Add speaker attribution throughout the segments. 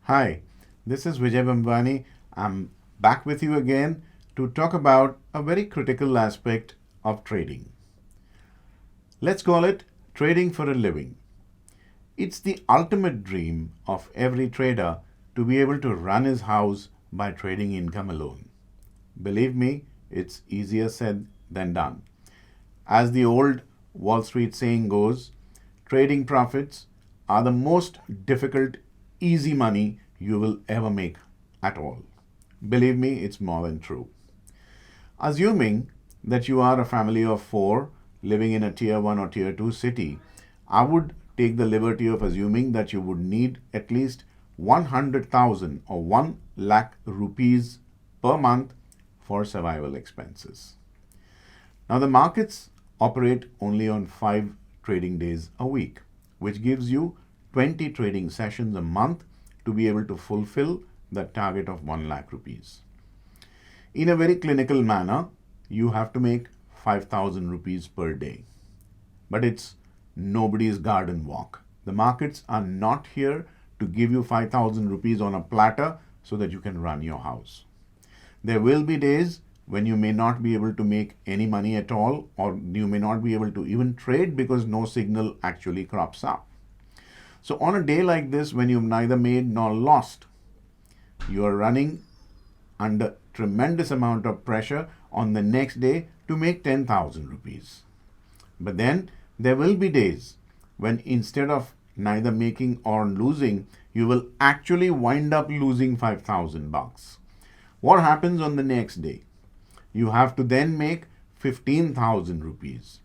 Speaker 1: Hi, this is Vijay Bambani. I'm back with you again to talk about a very critical aspect of trading. Let's call it trading for a living. It's the ultimate dream of every trader to be able to run his house by trading income alone. Believe me, it's easier said than done. As the old Wall Street saying goes, trading profits are the most difficult, easy money you will ever make at all. Believe me, it's more than true. Assuming that you are a family of four living in a tier 1 or tier 2 city, I would take the liberty of assuming that you would need at least 100,000 or 1 lakh rupees per month for survival expenses. Now, the markets operate only on 5 trading days a week, which gives you 20 trading sessions a month to be able to fulfill the target of 1 lakh rupees. In a very clinical manner, you have to make 5,000 rupees per day. But it's nobody's garden walk. The markets are not here to give you 5,000 rupees on a platter so that you can run your house. There will be days when you may not be able to make any money at all, or you may not be able to even trade because no signal actually crops up. So, on a day like this, when you've neither made nor lost, you are running under tremendous amount of pressure on the next day to make 10,000 rupees. But then there will be days when instead of neither making or losing, you will actually wind up losing 5,000 bucks. What happens on the next day? You have to then make 15,000 rupees.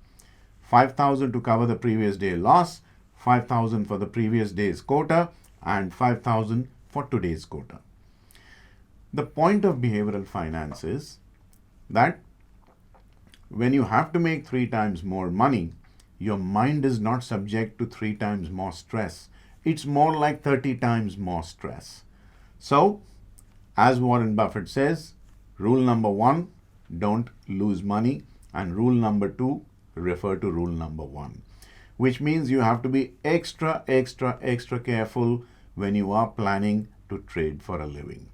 Speaker 1: 5,000 to cover the previous day loss, 5,000 for the previous day's quota, and 5,000 for today's quota. The point of behavioral finance is that when you have to make 3 times more money, your mind is not subject to 3 times more stress. It's more like 30 times more stress. So, as Warren Buffett says, rule number 1, don't lose money, and rule number 2, refer to rule number 1, which means you have to be extra careful when you are planning to trade for a living.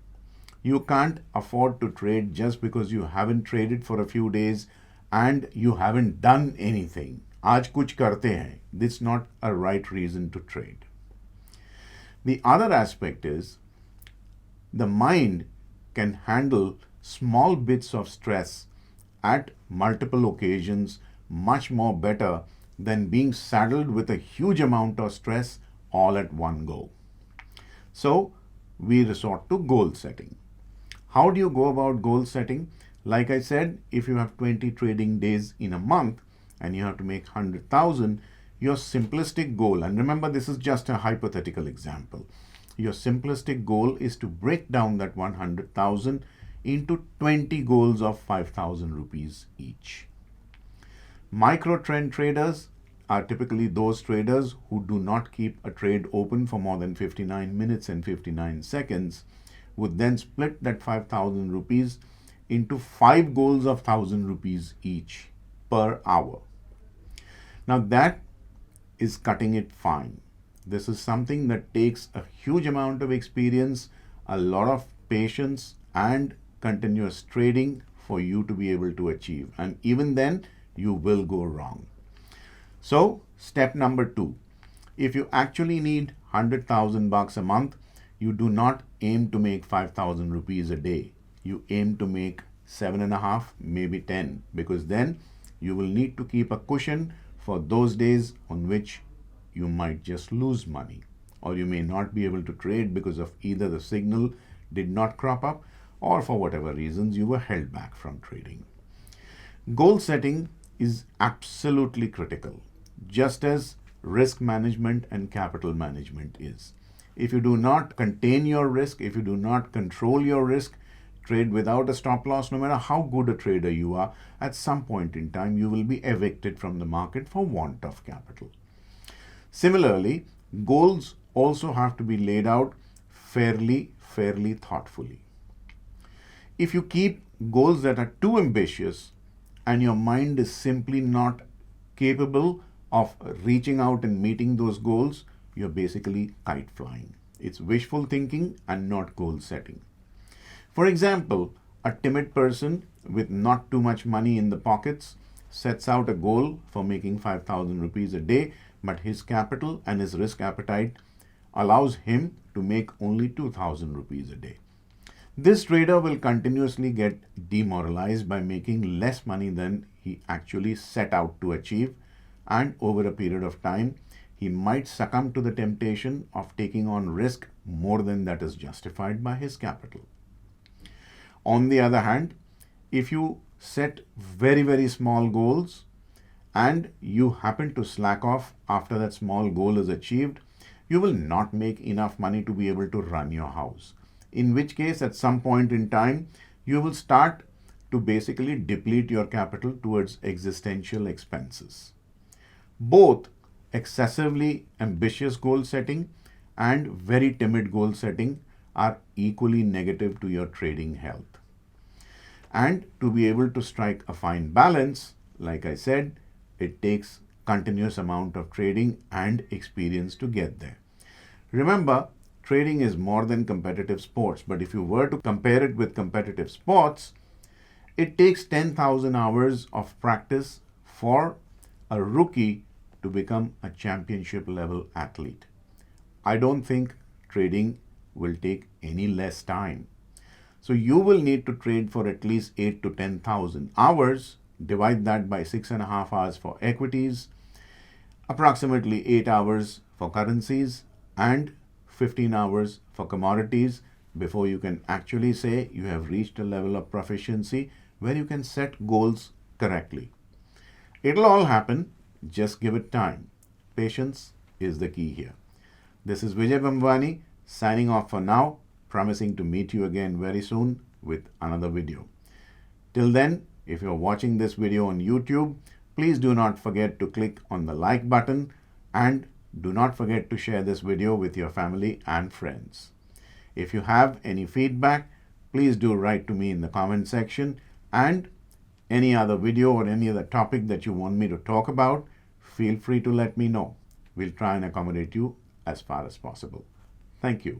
Speaker 1: You can't afford to trade just because you haven't traded for a few days and you haven't done anything. Aaj kuch karte hain. This is not a right reason to trade. The other aspect is the mind can handle small bits of stress at multiple occasions much more better than being saddled with a huge amount of stress all at one go. So, we resort to goal setting. How do you go about goal setting? Like I said, if you have 20 trading days in a month and you have to make 100,000, your simplistic goal, and remember this is just a hypothetical example, your simplistic goal is to break down that 100,000 into 20 goals of 5,000 rupees each. Micro trend traders are typically those traders who do not keep a trade open for more than 59 minutes and 59 seconds, would then split that 5,000 rupees into 5 goals of 1,000 rupees each per hour. Now that is cutting it fine. This is something that takes a huge amount of experience, a lot of patience, and continuous trading for you to be able to achieve. And even then, you will go wrong. So, step number 2. If you actually need 100,000 bucks a month, you do not aim to make 5,000 rupees a day. You aim to make 7.5, maybe 10, because then you will need to keep a cushion for those days on which you might just lose money, or you may not be able to trade because of either the signal did not crop up or for whatever reasons you were held back from trading. Goal setting is absolutely critical, just as risk management and capital management is. If you do not contain your risk, if you do not control your risk, trade without a stop loss, no matter how good a trader you are, at some point in time you will be evicted from the market for want of capital. Similarly, goals also have to be laid out fairly thoughtfully. If you keep goals that are too ambitious and your mind is simply not capable of reaching out and meeting those goals, you're basically kite flying. It's wishful thinking and not goal setting. For example, a timid person with not too much money in the pockets sets out a goal for making 5,000 rupees a day, but his capital and his risk appetite allows him to make only 2,000 rupees a day. This trader will continuously get demoralized by making less money than he actually set out to achieve, and over a period of time, he might succumb to the temptation of taking on risk more than that is justified by his capital. On the other hand, if you set very, very small goals and you happen to slack off after that small goal is achieved, you will not make enough money to be able to run your house. In which case, at some point in time, you will start to basically deplete your capital towards existential expenses. Both excessively ambitious goal setting and very timid goal setting are equally negative to your trading health. And to be able to strike a fine balance, like I said, it takes continuous amount of trading and experience to get there. Remember, trading is more than competitive sports, but if you were to compare it with competitive sports, it takes 10,000 hours of practice for a rookie to become a championship level athlete. I don't think trading will take any less time. So you will need to trade for at least 8 to 10,000 hours. Divide that by 6.5 hours for equities, approximately 8 hours for currencies, and 15 hours for commodities before you can actually say you have reached a level of proficiency where you can set goals correctly. It'll all happen. Just give it time. Patience is the key here. This is Vijay Bambwani signing off for now, promising to meet you again very soon with another video. Till then, if you're watching this video on YouTube, please do not forget to click on the like button and do not forget to share this video with your family and friends. If you have any feedback, please do write to me in the comment section, and any other video or any other topic that you want me to talk about, feel free to let me know. We'll try and accommodate you as far as possible. Thank you.